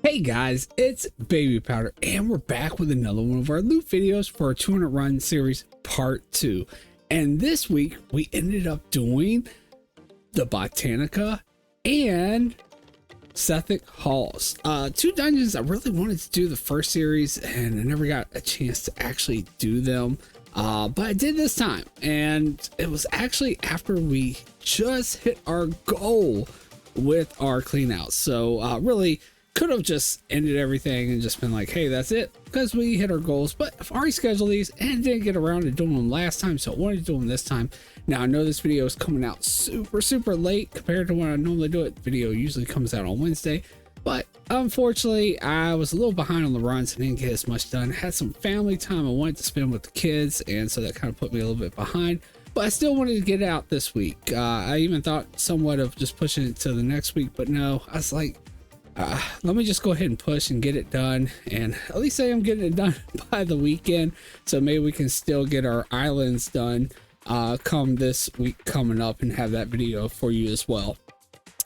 Hey guys, it's Babypowder, and we're back with another one of our loot videos for our 200 run series part 2. And this week we ended up doing the Botanica and Sethekk halls. Two dungeons I really wanted to do the first series and I never got a chance to actually do them. But I did this time, and it was actually after we just hit our goal with our clean out. So really could have just ended everything and just been like, hey, that's it, because we hit our goals. But I've already scheduled these and didn't get around to doing them last time, so I wanted to do them this time. Now I know this video is coming out super late compared to when I normally do it. The video usually comes out on Wednesday, but unfortunately I was a little behind on the runs and didn't get as much done. I had some family time I wanted to spend with the kids, and so that kind of put me a little bit behind, but I still wanted to get it out this week. I even thought somewhat of just pushing it to the next week, but no, I was like, let me just go ahead and push and get it done, and at least say I'm getting it done by the weekend, so maybe we can still get our islands done come this week coming up and have that video for you as well.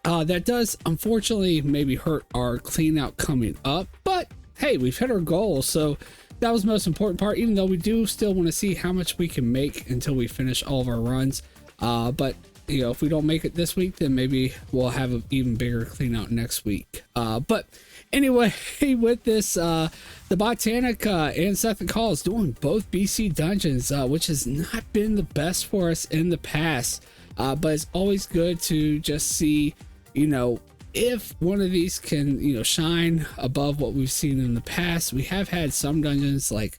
That does unfortunately maybe hurt our clean out coming up, but hey, we've hit our goal, so that was the most important part, even though we do still want to see how much we can make until we finish all of our runs. But you know, if we don't make it this week, then maybe we'll have an even bigger clean out next week. But anyway, with this, the Botanica and Sethekk halls doing both BC dungeons, which has not been the best for us in the past. But it's always good to just see, you know, if one of these can, you know, shine above what we've seen in the past. We have had some dungeons like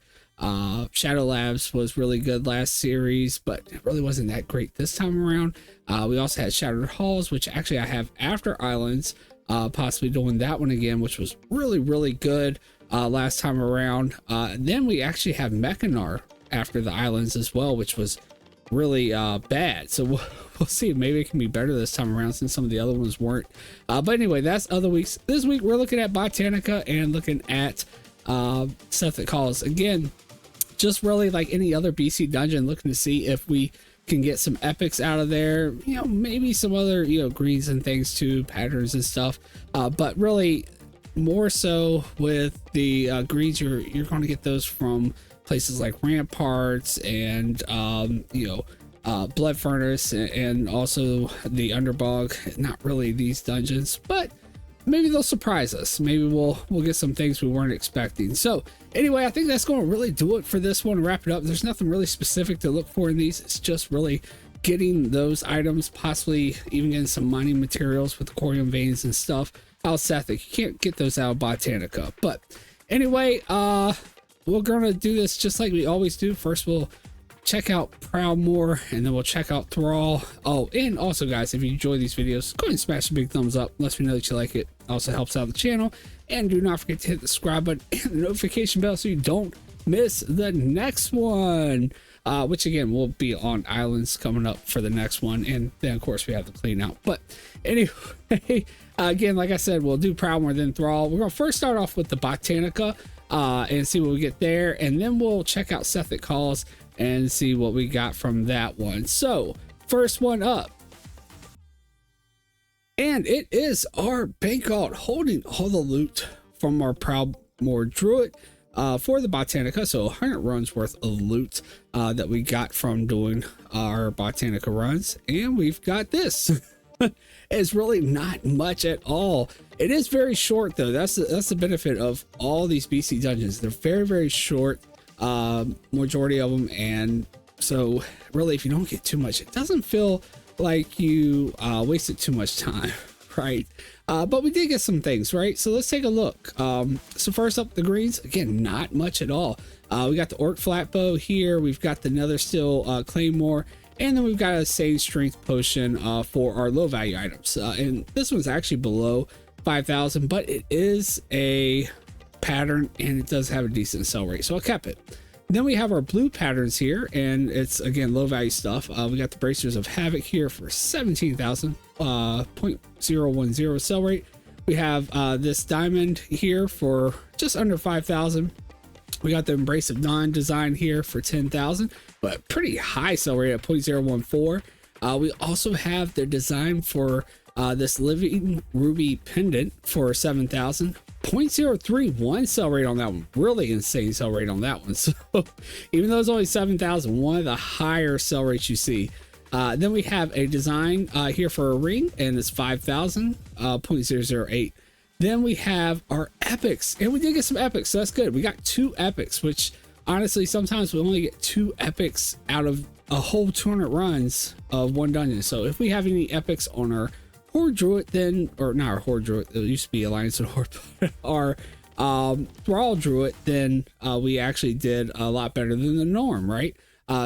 Shadow Labs was really good last series, but it really wasn't that great this time around. We also had Shattered Halls, which actually I have after Islands, possibly doing that one again, which was really good last time around. Then we actually have Mechanar after the Islands as well, which was really bad. So we'll see if maybe it can be better this time around, since some of the other ones weren't. But anyway, that's other weeks. This week we're looking at Botanica and looking at Sethekk halls again. Just really like any other BC dungeon, looking to see if we can get some epics out of there, you know, maybe some other, you know, greens and things too, patterns and stuff, but really more so with the greens, you're going to get those from places like Ramparts and you know, Blood Furnace, and also the Underbog. Not really these dungeons, but maybe they'll surprise us. Maybe we'll get some things we weren't expecting. So anyway, I think that's going to really do it for this one. Wrap it up. There's nothing really specific to look for in these. It's just really getting those items, possibly even getting some mining materials with the corium veins and stuff out of Sethekk. You can't get those out of Botanica. But anyway, we're going to do this just like we always do. First, we'll check out Proudmoore, and then we'll check out Thrall. Oh, and also guys, if you enjoy these videos, go ahead and smash a big thumbs up. Let me know that you like it. Also helps out the channel. And do not forget to hit the subscribe button and the notification bell so you don't miss the next one, which again will be on Islands coming up for the next one. And then of course we have the clean out. But anyway, again, like I said, we'll do Proudmoore, then Thrall. We're gonna first start off with the Botanica and see what we get there, and then we'll check out Sethekk halls and see what we got from that one. So first one up, and it is our bank vault holding all the loot from our Proudmoore druid for the Botanica. So 100 runs worth of loot that we got from doing our Botanica runs, and we've got this. It's really not much at all. It is very short though. That's the benefit of all these BC dungeons. They're very short, majority of them, and so really if you don't get too much, it doesn't feel like you wasted too much time, right? But we did get some things, right? So let's take a look. So first up, the greens, again, not much at all. We got the Orc Flatbow here, we've got the Nether Steel Claymore, and then we've got a Sage Strength Potion for our low value items, and this one's actually below 5,000, but it is a pattern and it does have a decent sell rate, so I kept it. Then we have our blue patterns here, and it's again low value stuff. We got the Bracers of Havoc here for 17,000, 0.010 sell rate. We have this diamond here for just under 5,000. We got the Embrace of Dawn design here for 10,000, but pretty high sell rate at 0.014. We also have the design for this Living Ruby pendant for 7,000. 0.031 sell rate on that one. Really insane sell rate on that one. So even though it's only 7,000, one of the higher sell rates you see. Then we have a design here for a ring, and it's 5,000, 0.008. Then we have our epics, and we did get some epics, so that's good. We got 2 epics, which honestly, sometimes we only get 2 epics out of a whole 200 runs of one dungeon. So if we have any epics on our Horde Druid, then, or not our Horde Druid, it used to be Alliance and Horde, but our Thrall Druid, then we actually did a lot better than the norm, right?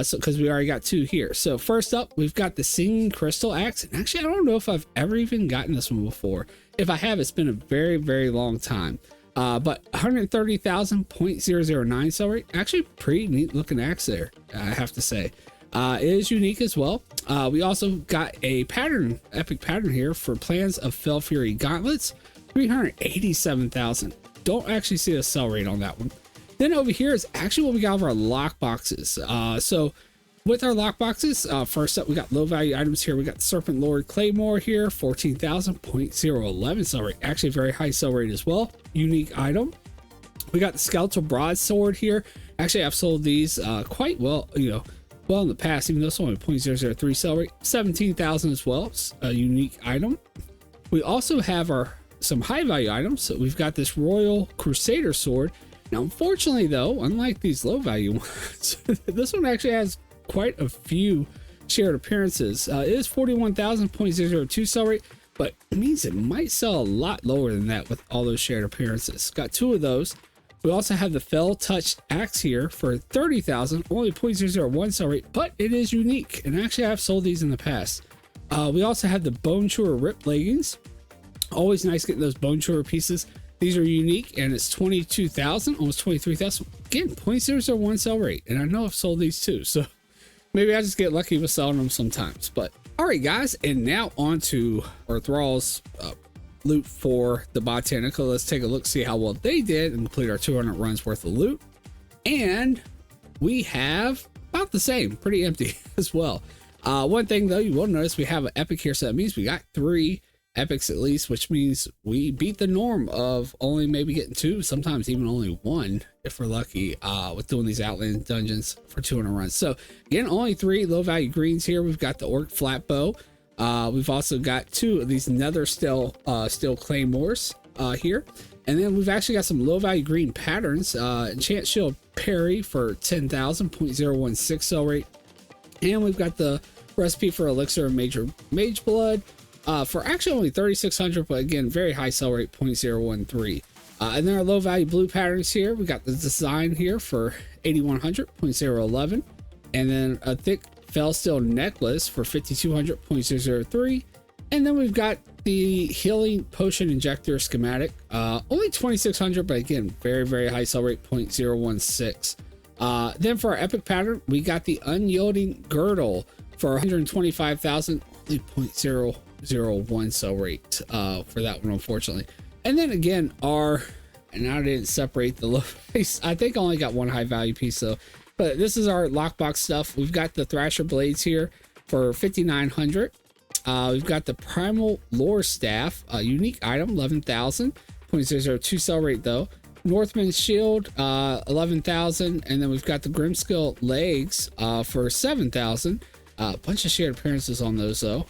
So because we already got 2 here. So first up, we've got the Singing Crystal Axe. And actually, I don't know if I've ever even gotten this one before. If I have, it's been a very, very long time. But 130,000.009 sell rate. Actually, pretty neat looking axe there, I have to say. It is unique as well. We also got a pattern, epic pattern here for Plans of Fell Fury Gauntlets, 387,000. Don't actually see a sell rate on that one. Then over here is actually what we got of our lock boxes. So with our lock boxes, first up, we got low value items here. We got Serpent Lord Claymore here, 14,000.011 sell rate. Actually, very high sell rate as well. Unique item. We got the Skeletal Broadsword here. Actually, I've sold these quite well, well in the past, even though it's only 0.003 sell rate. 17,000 as well. It's a unique item. We also have some high value items. So we've got this Royal Crusader Sword. Now, unfortunately, though, unlike these low value ones, this one actually has quite a few shared appearances. It is 41,000.002 sell rate, but it means it might sell a lot lower than that with all those shared appearances. Got 2 of those. We also have the Fell Touched Axe here for 30,000, only 0.001 sell rate, but it is unique. And actually, I've sold these in the past. We also have the Bone Chewer Rip Leggings. Always nice getting those Bone Chewer pieces. These are unique, and it's 22,000, almost 23,000. Again, 0.001 sell rate, and I know I've sold these too, so maybe I just get lucky with selling them sometimes. But all right, guys, and now on to our Thrall's loot for the Botanica. Let's take a look, see how well they did, and complete our 200 runs worth of loot. And we have about the same, pretty empty as well. One thing though, you will notice we have an epic here, so that means we got 3 epics at least, which means we beat the norm of only maybe getting 2, sometimes even only 1 if we're lucky, with doing these Outland dungeons for 200 runs. So again, only 3 low value greens here. We've got the Orc Flatbow. We've also got 2 of these Nether steel claymores here, and then we've actually got some low value green patterns. Enchant Shield Parry for 10,000.016 sell rate, and we've got the recipe for Elixir of Mage Blood. For actually only 3,600, but again, very high sell rate, 0.013. And then our low value blue patterns here. We got the design here for 8,100, 0.011. And then a thick Fell Steel necklace for 5,200, 0.003. And then we've got the healing potion injector schematic, only 2,600, but again, very, very high sell rate, 0.016. Then for our epic pattern, we got the unyielding girdle for 125,000, only 0.001 sell rate for that one, unfortunately. And then again, and I didn't separate the low price. I think I only got 1 high value piece though, but this is our lockbox stuff. We've got the Thrasher Blades here for 5,900. We've got the Primal Lore Staff, a unique item, 11,000, 0.002 sell rate though. Northman's Shield, 11,000, and then we've got the Grimskill Legs for 7,000. A bunch of shared appearances on those though.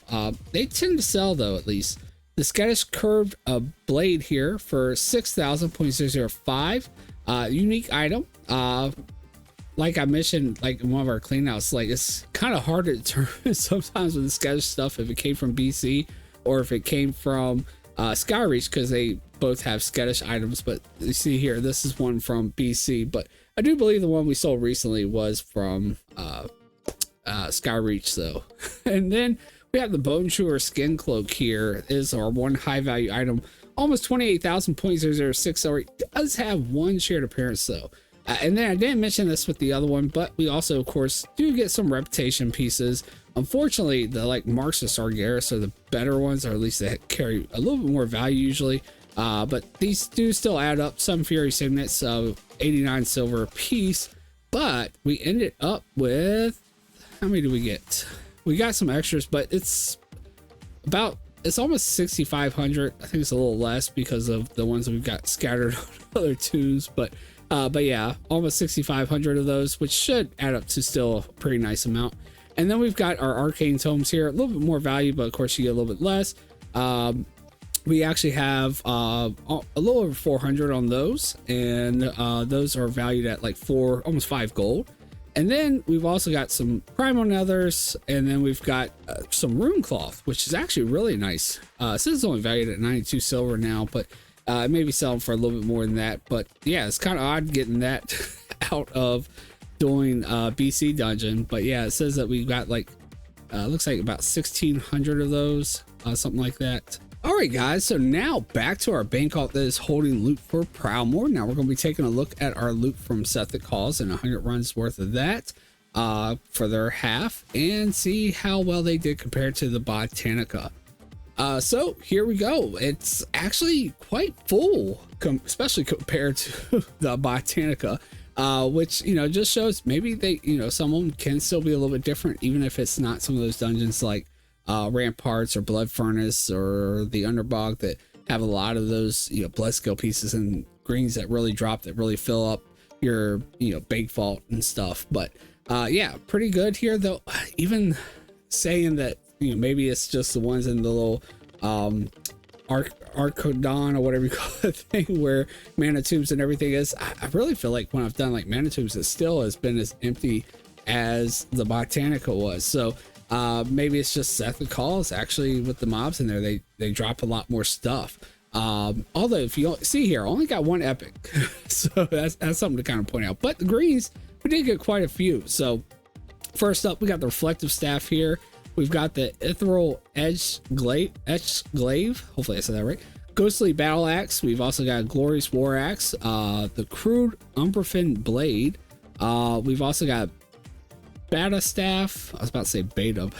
They tend to sell though, at least. The Skittish Curved Blade here for 6,000.005. Unique item. Like I mentioned, like in one of our cleanouts, like it's kind of hard to determine sometimes with the Skittish stuff if it came from BC or if it came from Skyreach, because they both have Skittish items. But you see here, this is one from BC, but I do believe the one we sold recently was from Skyreach though. And then we have the Bone Chewer Skin Cloak here. Is our 1 high value item, almost 28,000.006 sell rate. Does have 1 shared appearance though. And then I didn't mention this with the other one, but we also of course do get some reputation pieces. Unfortunately, the like Marks of Sargeras are the better ones, or at least they carry a little bit more value usually. But these do still add up. Some Fury Signets, 89 silver a piece. But we ended up with, how many do we get? We got some extras, but it's about it's almost 6,500. I think it's a little less because of the ones that we've got scattered on other twos, but yeah, almost 6,500 of those, which should add up to still a pretty nice amount. And then we've got our arcane tomes here, a little bit more value, but of course you get a little bit less. We actually have a little over 400 on those, and those are valued at like almost 5 gold. And then we've also got some primal nethers, and then we've got some rune cloth, which is actually really nice. Since it's only valued at 92 silver now, but maybe selling for a little bit more than that. But yeah, it's kind of odd getting that out of doing BC dungeon. But yeah, it says that we've got like looks like about 1,600 of those, something like that. All right, guys, so now back to our bank vault that is holding loot for Proudmoore. Now we're going to be taking a look at our loot from Sethekk Halls and 100 runs worth of that for their half, and see how well they did compared to the Botanica. So here we go. It's actually quite full, especially compared to the Botanica, which, you know, just shows maybe they, you know, some of them can still be a little bit different, even if it's not some of those dungeons like Ramparts or Blood Furnace or the Underbog that have a lot of those, you know, blood skill pieces and greens that really drop, that really fill up your, you know, bank vault and stuff. But yeah, pretty good here though. Even saying that, you know, maybe it's just the ones in the little Arcodon or whatever you call it thing where mana tubes and everything is. I really feel like when I've done like mana tubes, it still has been as empty as the Botanica was. So maybe it's just Sethekk Halls actually with the mobs in there, they drop a lot more stuff. Although if you see here, I only got one epic, so that's something to kind of point out. But the greens, we did get quite a few. So first up, we got the reflective staff here. We've got the ethereal edge glaive. Hopefully I said that right. Ghostly battle axe. We've also got a glorious war axe. The crude umberfin blade. We've also got beta staff. I was about to say beta,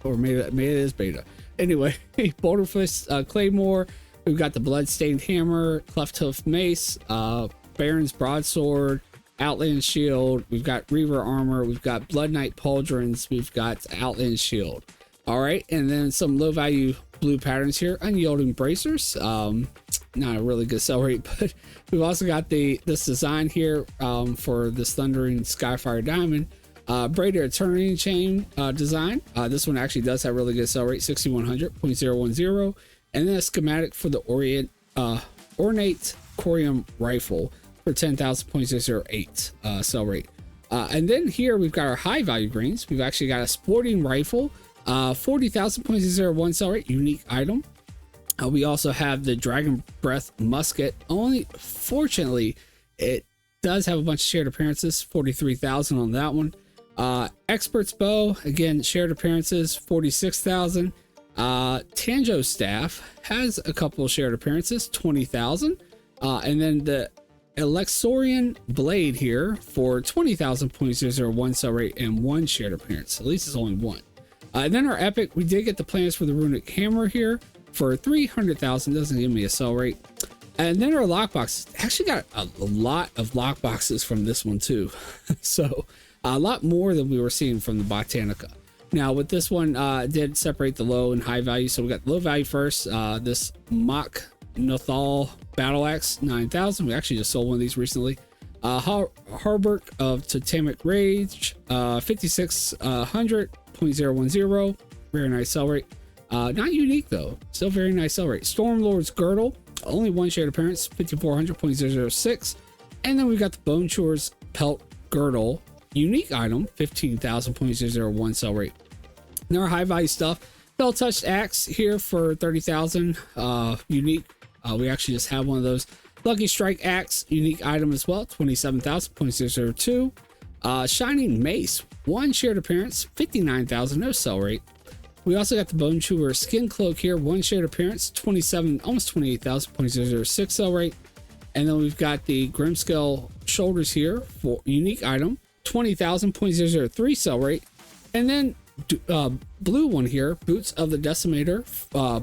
or maybe it is beta. Anyway, boulderfist claymore. We've got the bloodstained hammer, cleft hoof mace, Baron's broadsword, outland shield. We've got reaver armor. We've got blood knight pauldrons. We've got outland shield. All right, and then some low value blue patterns here. Unyielding bracers. Not a really good sell rate, but we've also got this design here for this thundering skyfire diamond. Braided eternity chain design. This one actually does have really good sell rate, 6100.010, and then a schematic for the ornate corium rifle for 10,000.008 sell rate. And then here we've got our high value greens. We've actually got a sporting rifle, 40,000.001 sell rate, unique item. We also have the dragon breath musket. Only fortunately, it does have a bunch of shared appearances, 43,000 on that one. Expert's bow, again, shared appearances, 46,000. Tanjo staff has a couple of shared appearances, 20,000. And then the Elexorian blade here for 20,000.001 sell rate and one shared appearance. At least it's only one. And then our epic, we did get the plans for the runic hammer here for 300,000. Doesn't give me a sell rate. And then our lockbox, actually got a lot of lockboxes from this one too. So a lot more than we were seeing from the Botanica. Now with this one, did separate the low and high value. So we got low value first. This Mach Nothal battle axe, 9,000. We actually just sold one of these recently. Harbor of Totemic Rage, 5,600.010. Very nice sell rate. Not unique though. Still very nice sell rate. Stormlord's Girdle, only one shared appearance, 5,400.006. And then we've got the Bone Chewers Pelt Girdle, unique item, 15,000.001 sell rate. Now our high value stuff, Bell Touched Axe here for 30,000, unique. We actually just have one of those. Lucky Strike Axe, unique item as well, 27,000.002. Shining Mace, one shared appearance, 59,000, no sell rate. We also got the Bone Chewer Skin Cloak here, one shared appearance, 27, almost 28,000.006 sell rate. And then we've got the Grimskull Shoulders here for unique item, 20,000.003 sell rate. And then blue one here, Boots of the Decimator,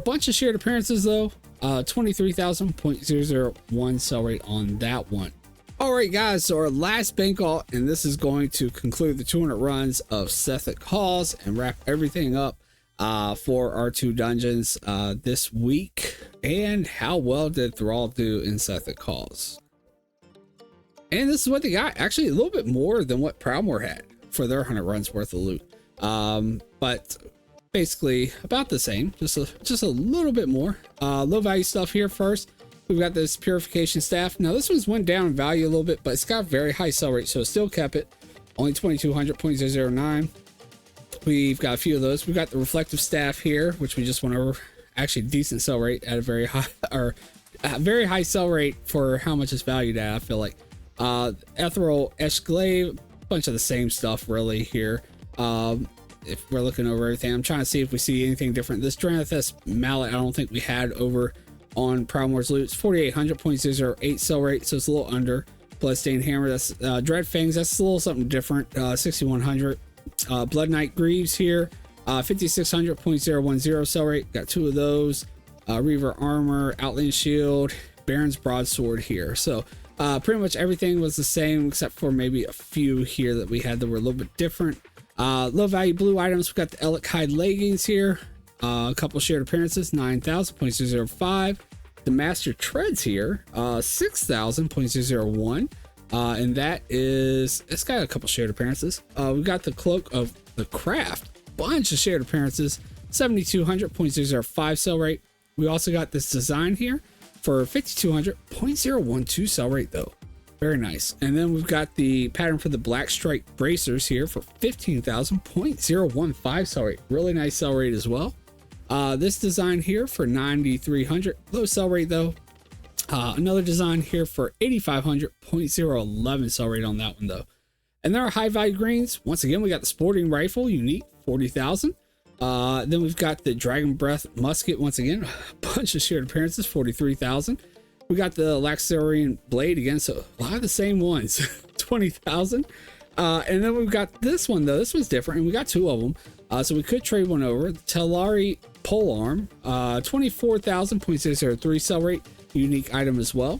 bunch of shared appearances though, 23,000.001 sell rate on that one. All right, guys, so our last bank vault, and this is going to conclude the 200 runs of Sethekk Halls and wrap everything up. for our 2 dungeons this week. And how well did Thrall do in Sethekk Halls? And this is what they got. Actually, a little bit more than what Proudmoore had for their 100 runs worth of loot. But basically about the same, just a little bit more. Low value stuff here first. We've got this purification staff. Now this one's went down in value a little bit, but it's got very high sell rate, so it still kept it. Only 2200.009. We've got a few of those. We've got the reflective staff here, which we just went over. Actually, decent sell rate at a very high, or a very high sell rate for how much it's valued at. I feel like ethereal glaive, bunch of the same stuff really here. If we're looking over everything, I'm trying to see if we see anything different. This Dranithus mallet, I don't think we had over on Proudmoore's loot. It's 4800.008 sell rate, so it's a little under. Bloodstained hammer, that's Dread Fangs, that's a little something different. 6100. Blood Knight Greaves here, 5600.010 sell rate. Got 2 of those. Reaver armor, Outland shield, Baron's broadsword here. So pretty much everything was the same except for maybe a few here that we had that were a little bit different. Low value blue items, we've got the Elk Hide leggings here. A couple shared appearances, 9000.005. The Master Treads here, 6000.001. And that is, it's got a couple shared appearances. We've got the Cloak of the Craft, bunch of shared appearances, 7200.005 sell rate. We also got this design here for 5200.012 sell rate though. Very nice. And then we've got the pattern for the Black Strike bracers here for 15,000.015 sell rate. Really nice sell rate as well. This design here for 9,300, low sell rate though. Another design here for 8,500.011 sell rate on that one though. And there are high value greens. Once again, we got the sporting rifle, unique, 40,000. Then we've got the Dragon Breath musket. Once again, a bunch of shared appearances, 43,000. We got the Laxarian blade again, so a lot of the same ones, 20,000. And then we've got this one though. This one's different, and we got 2 of them. So we could trade one over. The Telari polearm, 24,000.003 sell rate, unique item as well.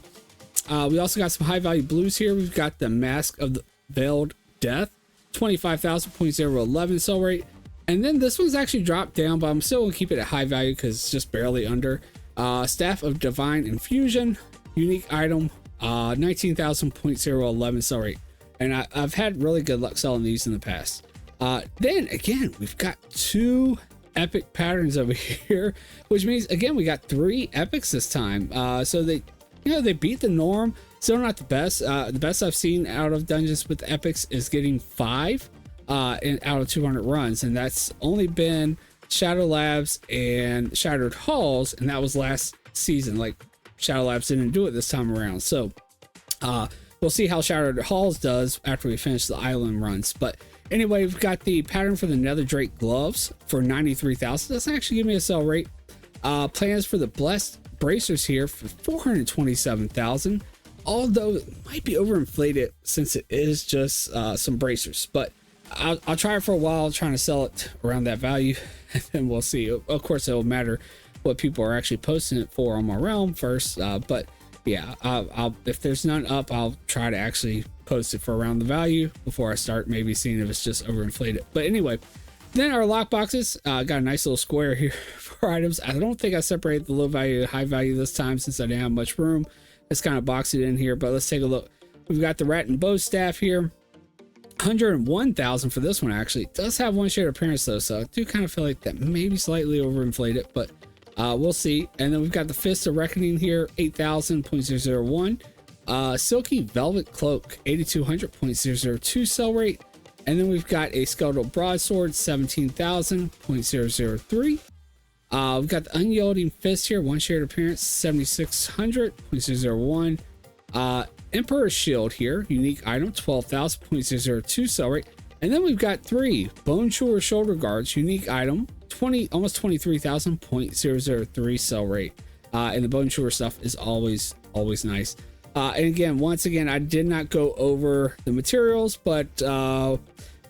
We also got some high value blues here. We've got the Mask of the Veiled Death, 25,000.011 sell rate. And then this one's actually dropped down, but I'm still gonna keep it at high value because it's just barely under. Staff of Divine Infusion, unique item, 19,000.011 sell rate. And I've had really good luck selling these in the past. Then again, we've got 2 epic patterns over here, which means again we got 3 epics this time. So they, they beat the norm. Still not the best. The best I've seen out of dungeons with epics is getting 5 out of 200 runs, and that's only been Shadow Labs and Shattered Halls, and that was last season. Like, Shadow Labs didn't do it this time around, so we'll see how Shattered Halls does after we finish the island runs. But anyway, we've got the pattern for the Nether Drake gloves for 93,000. That's actually give me a sell rate. Plans for the Blessed bracers here for 427,000, although it might be overinflated since it is just some bracers, but I'll try it for a while, trying to sell it around that value, and then we'll see. Of course, it'll matter what people are actually posting it for on my realm first, but yeah, I'll if there's none up, I'll try to actually post it for around the value before I start maybe seeing if it's just overinflated. But anyway, then our lock boxes, got a nice little square here for items. I don't think I separated the low value and high value this time since I didn't have much room. Let's kind of box it in here, but let's take a look. We've got the Rat and Bow staff here, 101,000 for this one. Actually, it does have 1 shared appearance though, so I do kind of feel like that maybe slightly overinflated, but we'll see. And then we've got the Fist of Reckoning here, 8,000.001. Silky Velvet Cloak, 8,200.002 sell rate. And then we've got a Skeletal Broadsword, 17,000.003. We've got the Unyielding Fist here, 1 shared appearance, 7,600.001. Emperor's Shield here, unique item, 12,000.002 sell rate. And then we've got 3 Bone Chewer Shoulder Guards, unique item, almost 23,000.003 sell rate. And the Bone Chewer stuff is always nice. And again, once again, I did not go over the materials, but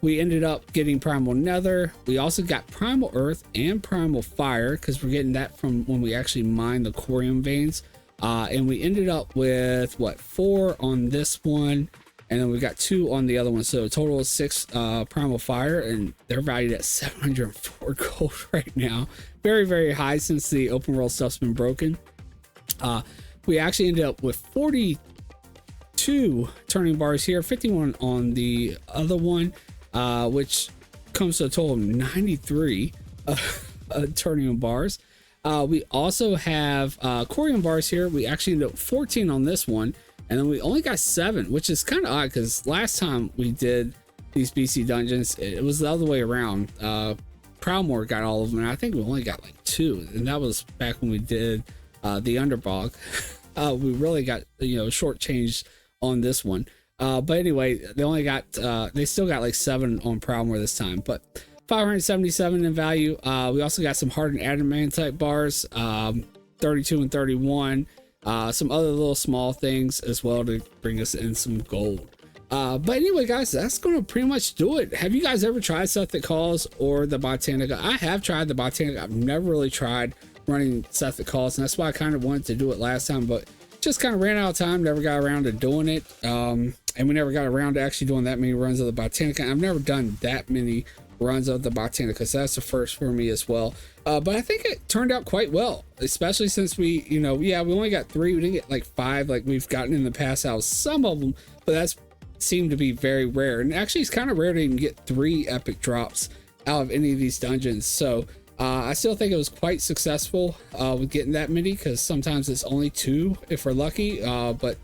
we ended up getting Primal Nether. We also got Primal Earth and Primal Fire, because we're getting that from when we actually mine the Corium veins. And we ended up with what, 4 on this one, and then we got 2 on the other one, so a total of 6 primal fire, and they're valued at 704 gold right now. Very, very high since the open world stuff's been broken. We actually ended up with 42 turning bars here, 51 on the other one, which comes to a total of 93 turning bars. We also have Corium bars here. We actually ended up 14 on this one, and then we only got 7, which is kind of odd because last time we did these BC dungeons, it was the other way around. Proudmoore got all of them, and I think we only got like 2, and that was back when we did the Underbog. We really got, you know, shortchanged on this one. But anyway, they still got like 7 on Proudmoore this time, but 577 in value. We also got some hardened adamantite bars, 32 and 31. Some other little small things as well to bring us in some gold. But anyway, guys, that's going to pretty much do it. Have you guys ever tried Sethekk Calls or the Botanica? I have tried the Botanica. I've never really tried running Sethekk Calls, and that's why I kind of wanted to do it last time, but just kind of ran out of time, never got around to doing it. And we never got around to actually doing that many runs of the Botanica. I've never done that many runs of the Botanica, so that's the first for me as well. But I think it turned out quite well, especially since we, you know, we only got 3, we didn't get like 5 like we've gotten in the past out of some of them, but that's seemed to be very rare. And actually it's kind of rare to even get 3 epic drops out of any of these dungeons. So I still think it was quite successful with getting that many, because sometimes it's only 2 if we're lucky, but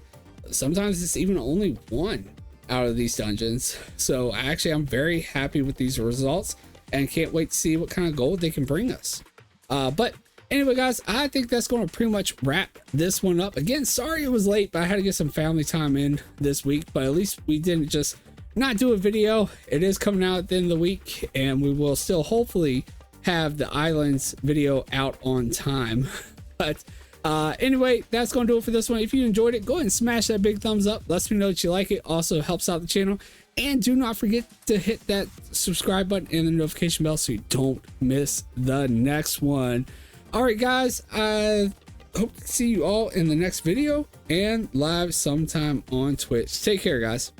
sometimes it's even only 1 out of these dungeons. So actually I'm very happy with these results and can't wait to see what kind of gold they can bring us. But anyway, guys, I think that's going to pretty much wrap this one up. Again, sorry it was late, but I had to get some family time in this week, but at least we didn't just not do a video. It is coming out at the end of the week, and we will still hopefully have the islands video out on time. But anyway, that's going to do it for this one. If you enjoyed it, go ahead and smash that big thumbs up. Lets me know that you like it. Also helps out the channel. And do not forget to hit that subscribe button and the notification bell so you don't miss the next one. All right, guys, I hope to see you all in the next video and live sometime on Twitch. Take care, guys.